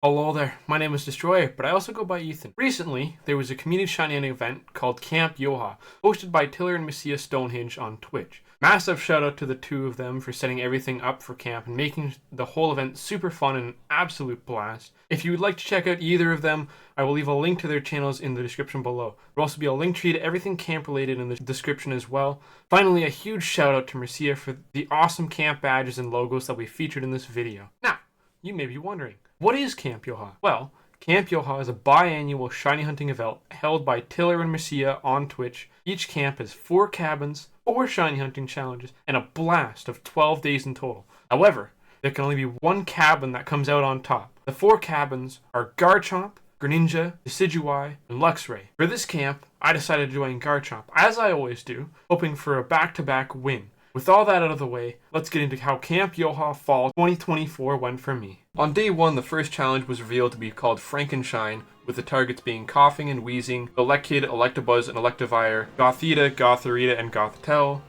Hello there, my name is Destroyer, but I also go by Ethan. Recently, there was a community shiny event called Camp YOHA, hosted by Tiller and Mircea Stonehenge on Twitch. Massive shout out to the two of them for setting everything up for camp and making the whole event super fun and an absolute blast. If you would like to check out either of them, I will leave a link to their channels in the description below. There will also be a link tree to everything camp related in the description as well. Finally, a huge shout out to Mircea for the awesome camp badges and logos that we featured in this video. Now, you may be wondering, what is Camp YOHA? Well, Camp YOHA is a biannual shiny hunting event held by Tiller and Mircea on Twitch. Each camp has 4 cabins, 4 shiny hunting challenges, and a blast of 12 days in total. However, there can only be one cabin that comes out on top. The 4 cabins are Garchomp, Greninja, Decidueye, and Luxray. For this camp, I decided to join Garchomp, as I always do, hoping for a back-to-back win. With all that out of the way, let's get into how Camp YOHA of Fall 2024 went for me. On day 1, the first challenge was revealed to be called Frankenshine, with the targets being Coughing and Wheezing, Elekid, Electabuzz, and Electivire, Gothita, Gothorita, and Gothitelle,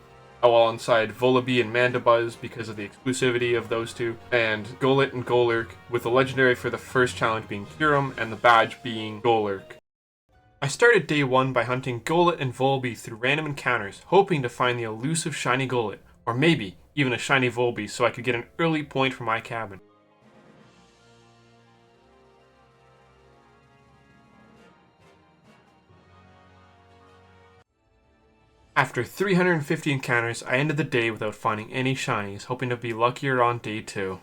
alongside Volibee and Mandibuzz because of the exclusivity of those two, and Golett and Golurk, with the legendary for the first challenge being Kyurem and the badge being Golurk. I started day 1 by hunting Golett and Volibee through random encounters, hoping to find the elusive shiny Golett, or maybe even a shiny Volibee so I could get an early point for my cabin. After 350 encounters, I ended the day without finding any shinies, hoping to be luckier on day 2.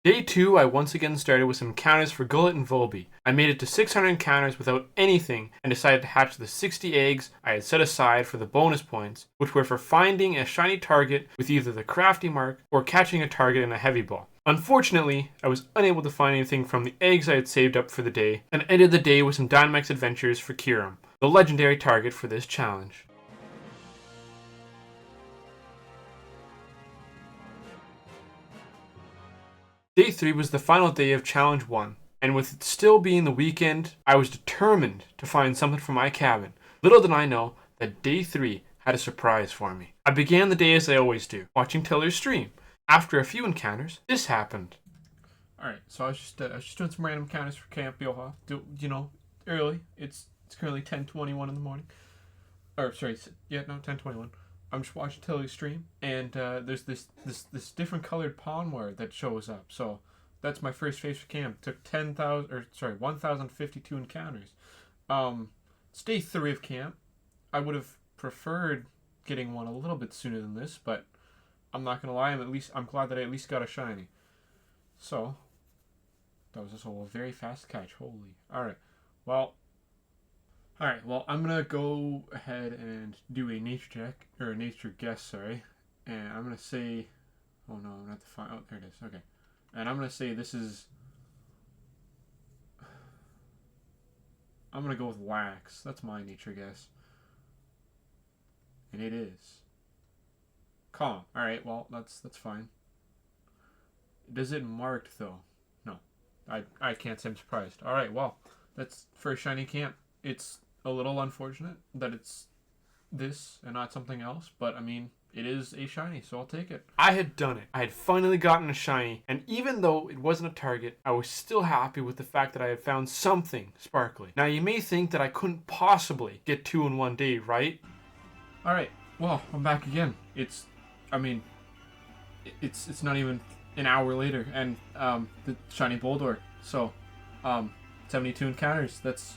Day 2, I once again started with some encounters for Golett and Volibee. I made it to 600 encounters without anything and decided to hatch the 60 eggs I had set aside for the bonus points, which were for finding a shiny target with either the crafty mark or catching a target in a heavy ball. Unfortunately, I was unable to find anything from the eggs I had saved up for the day, and ended the day with some Dynamax adventures for Kyurem, the legendary target for this challenge. Day 3 was the final day of Challenge 1, and with it still being the weekend, I was determined to find something for my cabin. Little did I know that Day 3 had a surprise for me. I began the day as I always do, watching Tiller's stream. After a few encounters, this happened. Alright, so I was just doing some random encounters for Camp YOHA. Early. It's currently 10:21 in the morning. Or, sorry, 10:21. I'm just watching Tilly's stream, and there's this different colored pawnware that shows up. So that's my first phase for camp. It took 1,052 encounters. It's day 3 of camp. I would have preferred getting one a little bit sooner than this, but I'm not gonna lie. I'm glad that I at least got a shiny. So that was just a very fast catch. Holy. Alright, well, I'm gonna go ahead and do a nature check, or a nature guess, sorry. And I'm gonna say, oh no, I'm gonna have to find, oh, there it is, okay. And I'm gonna say this is, I'm gonna go with wax. That's my nature guess. And it is calm. Alright, well, that's fine. Does it marked, though? No. I can't say I'm surprised. Alright, well, that's for a shiny camp. It's a little unfortunate that it's this and not something else, but I mean, it is a shiny, so I'll take it. I had done it. I had finally gotten a shiny, and even though it wasn't a target, I was still happy with the fact that I had found something sparkly. Now, you may think that I couldn't possibly get 2 in one day, right? Alright, well, I'm back again. It's not even an hour later, and the shiny Boldor. So, 72 encounters. That's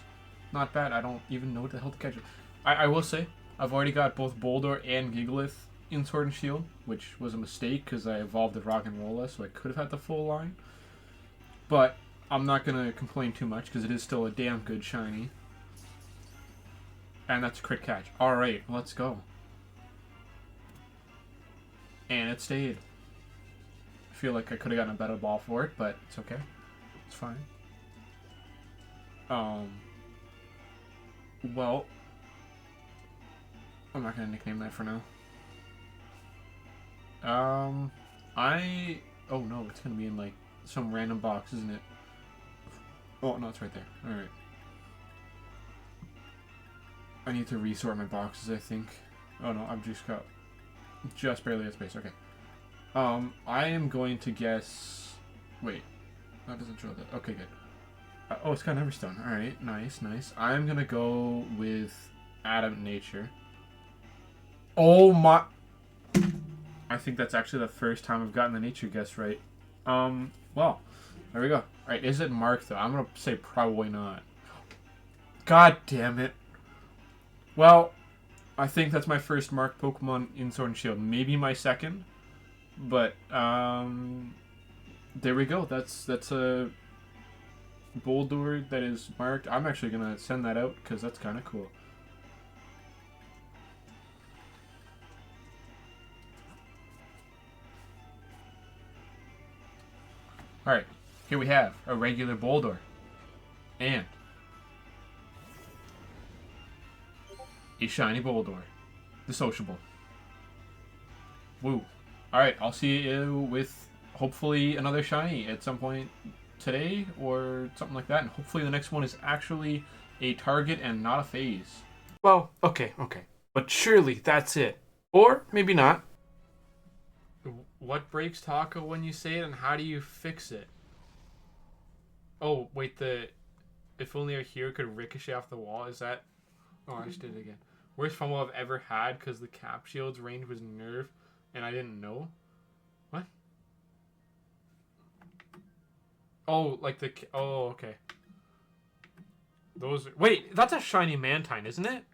not bad. I don't even know what the hell to catch it. I will say, I've already got both Boldor and Gigalith in Sword and Shield, which was a mistake because I evolved the Rock and Rolla, so I could have had the full line. But I'm not going to complain too much because it is still a damn good shiny. And that's a crit catch. Alright, let's go. And it stayed. I feel like I could have gotten a better ball for it, but it's okay. It's fine. Well, I'm not gonna nickname that for now. Oh no, it's gonna be in like some random box, isn't it? Oh no, it's right there. Alright. I need to resort my boxes, I think. Oh no, I've just got just barely at space. Okay. I am going to guess Wait. That doesn't show that. Okay, good. Oh, it's got Everstone. Alright, nice, nice. I'm gonna go with Adamant Nature. Oh my... I think that's actually the first time I've gotten the nature guess right. Well, there we go. Alright, is it marked though? I'm gonna say probably not. God damn it. Well, I think that's my first marked Pokemon in Sword and Shield. Maybe my second. But, there we go. That's a Boulder that is marked. I'm actually gonna send that out because that's kind of cool. Alright, here we have a regular Boulder. And a shiny Boulder. The sociable. Woo. Alright, I'll see you with hopefully another shiny at some point today or something like that. And hopefully the next one is actually a target and not a phase. Well, okay. But surely that's it. Or maybe not. What breaks Taco when you say it, and how do you fix it? Oh, wait, if only a hero could ricochet off the wall, is that... Oh, I just did it again. Worst fumble I've ever had because the cap shield's range was nerfed and I didn't know? What? Oh, like the... Oh, okay. Those... Wait, that's a shiny Mantine, isn't it?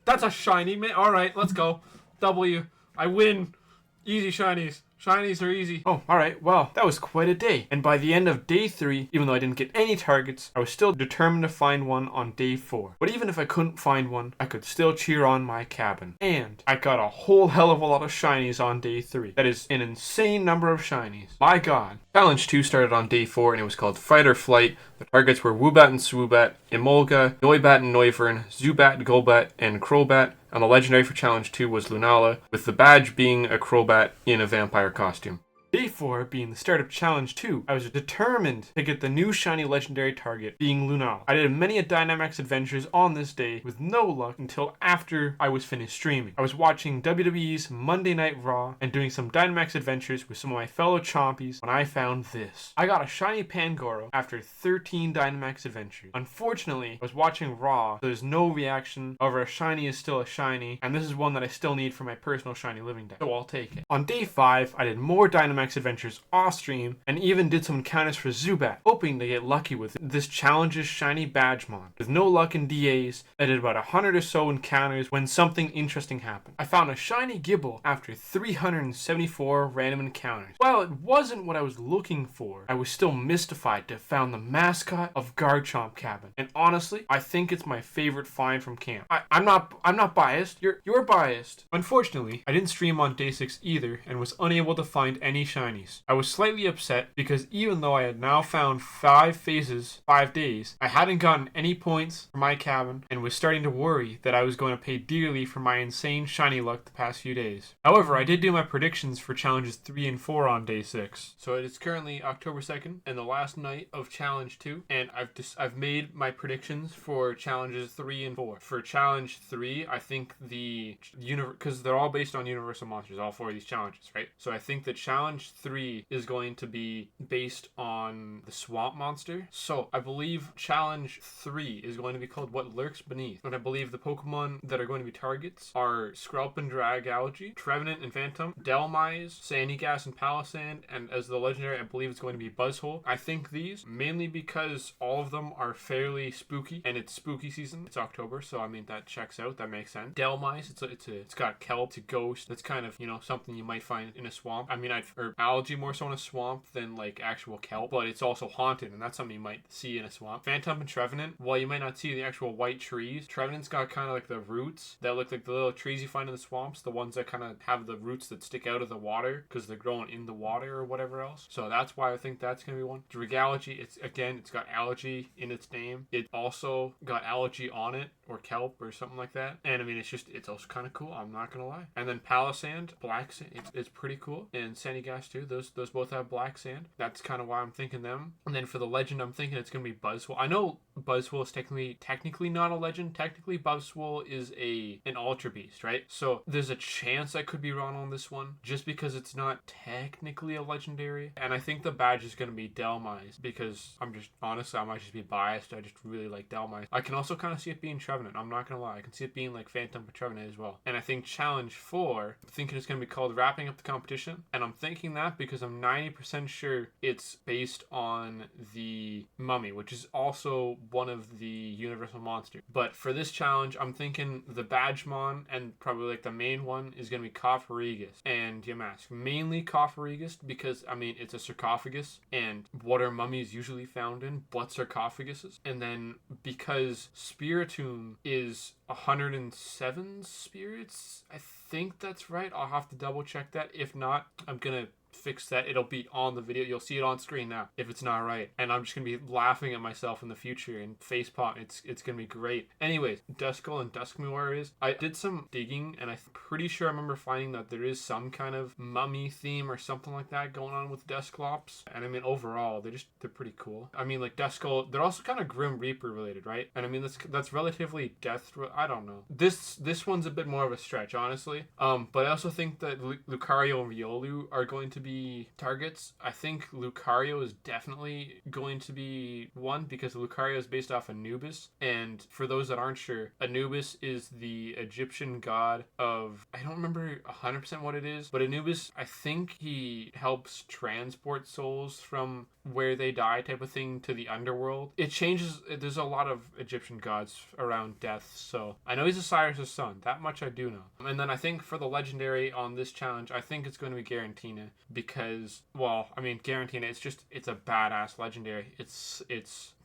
That's a shiny man... Alright, let's go. W. I win. Easy shinies. Shinies are easy. Oh, alright. Well, that was quite a day. And by the end of day 3, even though I didn't get any targets, I was still determined to find one on day 4. But even if I couldn't find one, I could still cheer on my cabin. And I got a whole hell of a lot of shinies on day 3. That is an insane number of shinies. My god. Challenge 2 started on day 4 and it was called Fight or Flight. The targets were Woobat and Swoobat, Emolga, Noibat and Noivern, Zubat, Golbat, and Crobat. And the legendary for Challenge 2 was Lunala, with the badge being a Crobat in a vampire costume. Day 4 being the start of Challenge 2, I was determined to get the new shiny legendary target, being Lunala. I did many a Dynamax adventures on this day with no luck until after I was finished streaming. I was watching WWE's Monday Night Raw and doing some Dynamax adventures with some of my fellow chompies when I found this. I got a shiny Pangoro after 13 Dynamax adventures. Unfortunately, I was watching Raw, so there's no reaction. However, a shiny is still a shiny, and this is one that I still need for my personal shiny living deck, so I'll take it. On day 5, I did more Dynamax adventures off stream and even did some encounters for Zubat, hoping to get lucky with this challenge's shiny Badgemon. With no luck in DAs, I did about 100 or so encounters when something interesting happened. I found a shiny Gibble after 374 random encounters. While it wasn't what I was looking for, I was still mystified to have found the mascot of Garchomp Cabin. And honestly, I think it's my favorite find from camp. I'm not biased. You're biased. Unfortunately, I didn't stream on day 6 either and was unable to find any shinies. I was slightly upset because even though I had now found 5 phases, 5 days, I hadn't gotten any points for my cabin and was starting to worry that I was going to pay dearly for my insane shiny luck the past few days. However, I did do my predictions for challenges 3 and 4 on day 6. So it is currently October 2nd and the last night of challenge 2, and I've made my predictions for challenges 3 and 4. For challenge 3, I think because they're all based on universal monsters, all 4 of these challenges, right? So I think that challenge 3 is going to be based on the swamp monster. So I believe challenge 3 is going to be called What Lurks Beneath. And I believe the Pokemon that are going to be targets are Skrelp Dragalge, Trevenant and Phantom, Delmise, Sandygast and Palisand, and as the legendary I believe it's going to be Buzzhole. I think these mainly because all of them are fairly spooky and it's spooky season. It's October, so I mean that checks out. That makes sense. Delmise, it's got kelp, it's a ghost. That's kind of, something you might find in a swamp. I mean, or algae more so in a swamp than like actual kelp, but it's also haunted and that's something you might see in a swamp. Phantom and Trevenant, while you might not see the actual white trees, Trevenant's got kind of like the roots that look like the little trees you find in the swamps, the ones that kind of have the roots that stick out of the water because they're growing in the water or whatever else. So that's why I think that's going to be one. Dragalge, it's got algae in its name. It also got algae on it or kelp or something like that. And I mean, it's also kind of cool. I'm not going to lie. And then Palisand, black sand, it's pretty cool. And Sandygast too. Those both have black sand. That's kind of why I'm thinking them. And then for the legend, I'm thinking it's going to be Buzzhole. I know Buzzwole is technically not a legend. Technically, Buzzwole is an Ultra Beast, right? So there's a chance I could be wrong on this one, just because it's not technically a legendary. And I think the badge is going to be Delmise, because honestly, I might just be biased. I just really like Delmise. I can also kind of see it being Trevenant. I'm not going to lie. I can see it being like Phantom for Trevenant as well. And I think Challenge 4, I'm thinking it's going to be called Wrapping Up the Competition. And I'm thinking that because I'm 90% sure it's based on the Mummy, which is also one of the Universal Monsters. But for this challenge, I'm thinking the Badgemon, and probably like the main one, is going to be Cofferegus and Yamask. Mainly Cofferegus because, I mean, it's a sarcophagus, and what are mummies usually found in but sarcophaguses? And then because Spiritomb is 107 spirits, I think that's right. I'll have to double check that. If not, I'm going to fix that. It'll be on the video. You'll see it on screen now if it's not right, and I'm just gonna be laughing at myself in the future and facepalm. It's gonna be great. Anyways, Duskull and Duskmoon Warriors, I did some digging and I'm pretty sure I remember finding that there is some kind of mummy theme or something like that going on with Dusclops. And I mean, overall they're pretty cool. I mean, like Duskull, they're also kind of Grim Reaper related, right? And I mean, that's relatively I don't know, this one's a bit more of a stretch, honestly. But I also think that Lucario and Riolu are going to be targets. I think Lucario is definitely going to be one because Lucario is based off Anubis. And for those that aren't sure, Anubis is the Egyptian god of, I don't remember 100% what it is, but Anubis, I think he helps transport souls from where they die type of thing to the underworld. It changes. There's a lot of Egyptian gods around death, so I know he's Osiris' son. That much I do know. And then I think for the legendary on this challenge, I think it's going to be Garantina because, well, I mean, Garantina, it's a badass legendary. It's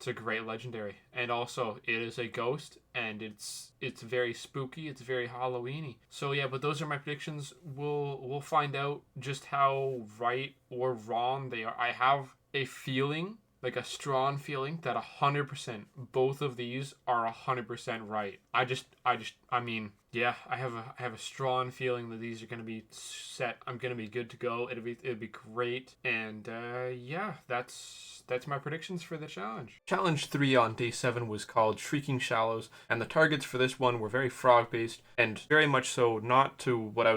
a great legendary, and also it is a ghost, and it's very spooky. It's very Halloweeny. So yeah, but those are my predictions. We'll find out just how right or wrong they are. I have a feeling, like a strong feeling, that 100% both of these are 100% right. I mean, yeah, I have a strong feeling that these are going to be set. I'm going to be good to go. It'll be great. And yeah, that's my predictions for the challenge. Challenge 3 on day 7 was called Shrieking Shallows, and the targets for this one were very frog based, and very much so not to what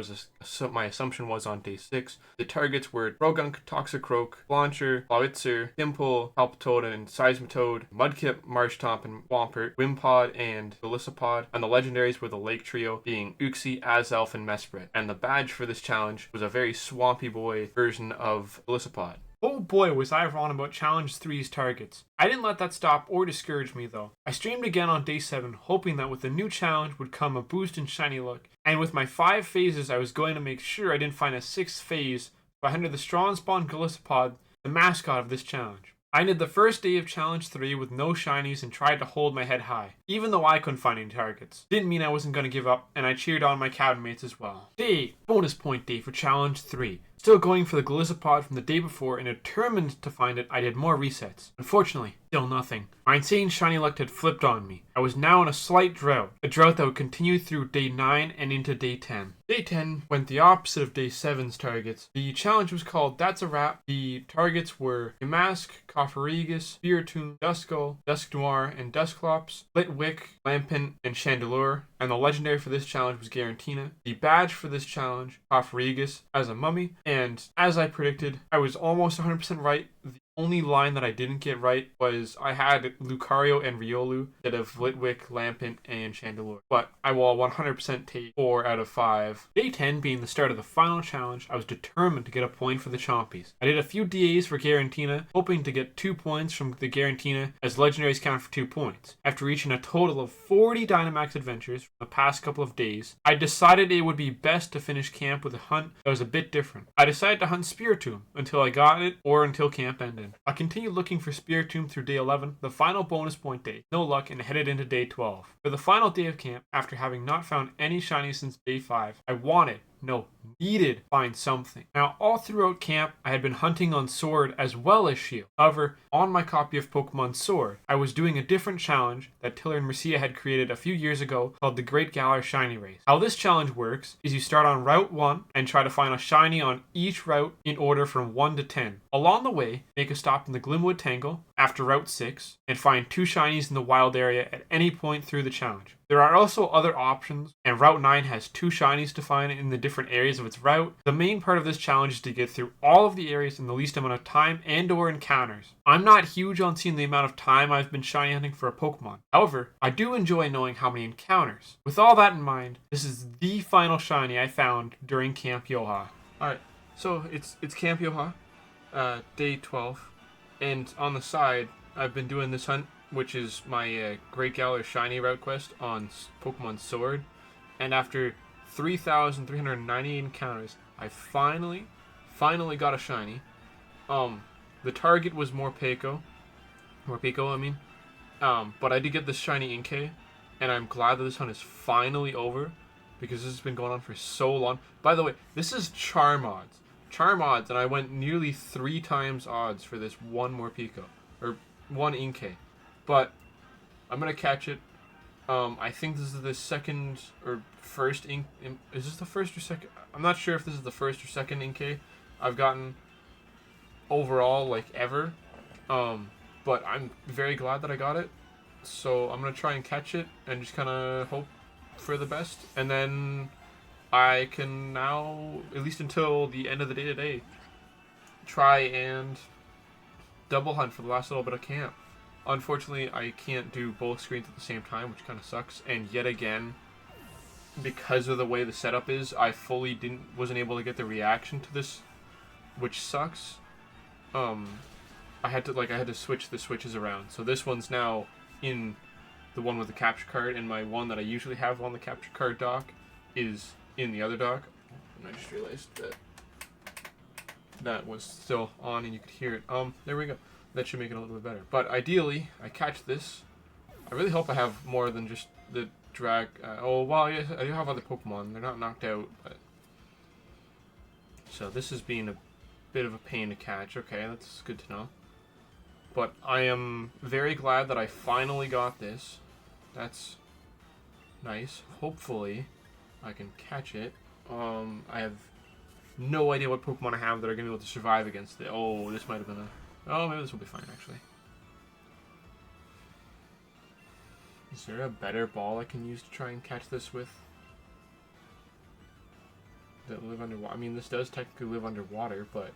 my assumption was on day 6. The targets were Rogunk, Toxicroak, Launcher, Blowitzer, Dimple, Palpitoad, and Seismitoad, Mudkip, Marshtomp, and Wampert, Wimpod, and Belisapod, and the legendaries were the Lake Trio, being Uxie, Azelf, and Mesprit. And the badge for this challenge was a very swampy boy version of Belisapod. Oh boy, was I wrong about Challenge 3's targets. I didn't let that stop or discourage me though. I streamed again on day 7, hoping that with the new challenge would come a boost in shiny luck. And with my 5 phases, I was going to make sure I didn't find a 6th phase by hunting the Strong Spawn Golisopod, the mascot of this challenge. I ended the first day of Challenge 3 with no shinies and tried to hold my head high, even though I couldn't find any targets. Didn't mean I wasn't going to give up, and I cheered on my cabinmates as well. Day 8, bonus point day for Challenge 3. Still going for the Golisopod from the day before and determined to find it, I did more resets. Unfortunately, still nothing. My insane shiny luck had flipped on me. I was now in a slight drought, a drought that would continue through day 9 and into day 10. Day 10 went the opposite of day 7's targets. The challenge was called That's a Wrap. The targets were Yamask, Cofferegus, Spiritomb, Duskull, Dusknoir, and Dusclops, Litwick, Lampent, and Chandelure. And the legendary for this challenge was Garantina. The badge for this challenge, Cofferegus as a mummy. And as I predicted, I was almost 100% right. The only line that I didn't get right was I had Lucario and Riolu instead of Litwick, Lampent, and Chandelure. But I will 100% take 4 out of 5. Day 10 being the start of the final challenge, I was determined to get a point for the Chompies. I did a few DAs for Garantina, hoping to get 2 points from the Garantina as legendaries count for 2 points. After reaching a total of 40 Dynamax adventures from the past couple of days, I decided it would be best to finish camp with a hunt that was a bit different. I decided to hunt Spiritomb until I got it or until camp ended. I continued looking for Spiritomb through day 11, the final bonus point day. No luck, and headed into day 12. For the final day of camp, after having not found any shinies since day 5, I needed to find something. Now, all throughout camp, I had been hunting on Sword as well as Shield. However, on my copy of Pokemon Sword, I was doing a different challenge that Tiller and Mircea had created a few years ago called the Great Galar Shiny Race. How this challenge works is you start on Route 1 and try to find a shiny on each route in order from 1 to 10. Along the way, make a stop in the Glimwood Tangle, after Route 6 and find 2 shinies in the wild area at any point through the challenge. There are also other options, and Route 9 has 2 shinies to find in the different areas of its route. The main part of this challenge is to get through all of the areas in the least amount of time and or encounters. I'm not huge on seeing the amount of time I've been shiny hunting for a Pokemon. However, I do enjoy knowing how many encounters. With all that in mind, this is the final shiny I found during Camp YOHA. Alright, so it's Camp YOHA, day 12, and on the side, I've been doing this hunt, which is my Great Galar Shiny route quest on Pokemon Sword. And after 3,390 encounters, I finally got a shiny. The target was Morpeko, I mean. But I did get this shiny Inkay, and I'm glad that this hunt is finally over, because this has been going on for so long. By the way, this is charm odds. Charm odds, and I went nearly 3 times odds for this one Morpeko, or one Inkay. But I'm gonna catch it. I think this is the second or first is this the first or second? I'm not sure if this is the first or second Inkay I've gotten overall, like, ever. But I'm very glad that I got it. So I'm gonna try and catch it and just kind of hope for the best, and then I can now, at least until the end of the day today, try and double hunt for the last little bit of camp. Unfortunately, I can't do both screens at the same time, which kind of sucks. And yet again, because of the way the setup is, I fully wasn't able to get the reaction to this, which sucks. I had to switch the switches around. So this one's now in the one with the capture card, and my one that I usually have on the capture card dock is in the other dock. And I just realized that was still on, and you could hear it. There we go. That should make it a little bit better. But ideally, I catch this. I really hope I have more than just the drag. Oh, well, yes, I do have other Pokemon. They're not knocked out, but... So this has been a bit of a pain to catch. Okay, that's good to know. But I am very glad that I finally got this. That's nice. Hopefully, I can catch it. I have no idea what Pokemon I have that are going to be able to survive against it. Oh, this might have been a... Oh, maybe this will be fine, actually. Is there a better ball I can use to try and catch this with? That live underwater? I mean, this does technically live underwater, but...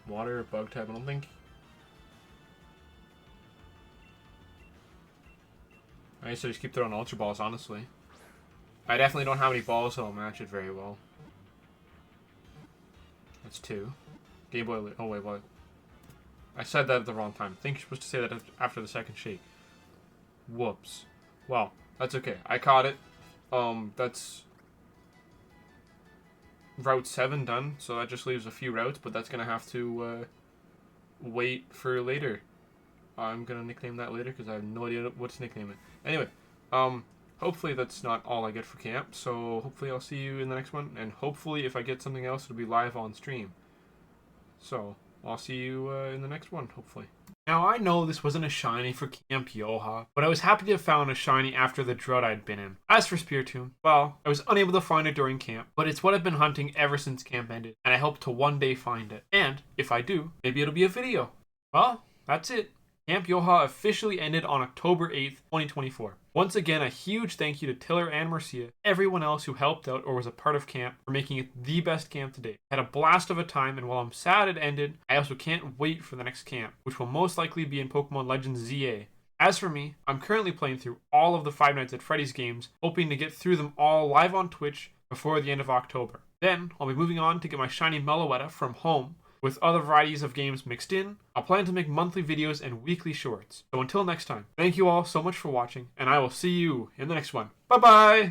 Water or bug type, I don't think. I used to just keep throwing Ultra Balls, honestly. I definitely don't have any balls that'll match it very well. That's 2. Game Boy... Oh, wait, what? I said that at the wrong time. I think you're supposed to say that after the second shake. Whoops. Well, that's okay. I caught it. That's... Route 7 done, so that just leaves a few routes, but that's going to have to wait for later. I'm going to nickname that later, because I have no idea what to nickname it. Anyway, hopefully that's not all I get for camp, so hopefully I'll see you in the next one, and hopefully if I get something else, it'll be live on stream. So, I'll see you in the next one, hopefully. Now, I know this wasn't a shiny for Camp YOHA, but I was happy to have found a shiny after the drought I'd been in. As for Spiritomb, well, I was unable to find it during camp, but it's what I've been hunting ever since camp ended, and I hope to one day find it. And, if I do, maybe it'll be a video. Well, that's it. Camp YOHA officially ended on October 8th, 2024. Once again, a huge thank you to Tiller and Mircea, everyone else who helped out or was a part of camp, for making it the best camp to date. I had a blast of a time, and while I'm sad it ended, I also can't wait for the next camp, which will most likely be in Pokemon Legends ZA. As for me, I'm currently playing through all of the Five Nights at Freddy's games, hoping to get through them all live on Twitch before the end of October. Then, I'll be moving on to get my shiny Meloetta from home, with other varieties of games mixed in. I'll plan to make monthly videos and weekly shorts. So until next time, thank you all so much for watching, and I will see you in the next one. Bye bye!